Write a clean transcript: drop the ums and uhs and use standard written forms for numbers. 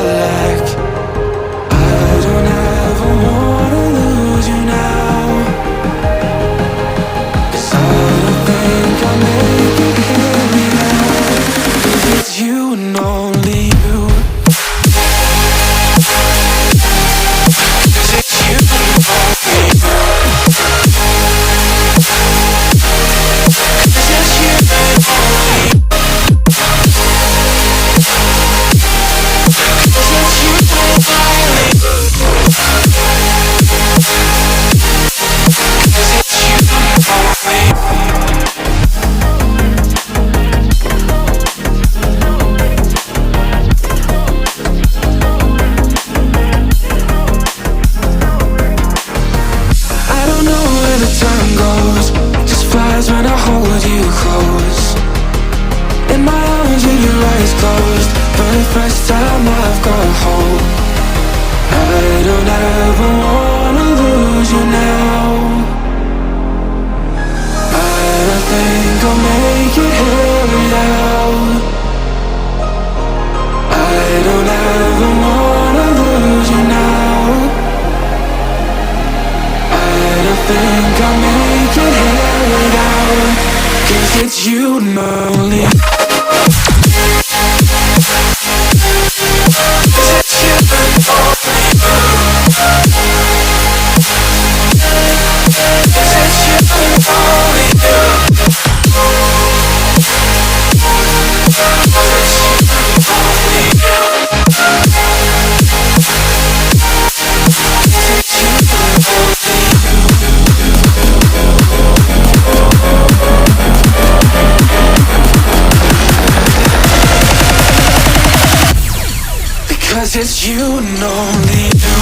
lack. I don't ever wanna lose you now, 'cause I don't think I'll make it here without. 'Cause it's you and only you. 'Cause it's you and only you. 'Cause it's you and only you. When I hold you close in my arms with your eyes closed, for the first time I've got hope. I don't ever wanna lose you now. I don't think I'll make it here without. I don't ever wanna lose you now. I don't think I'll make it here without. 'Cause it's you and only. 'Cause it's you and only. 'Cause it's you and only. 'Cause it's you and only. 'Cause it's you and only. Because it's you and only you.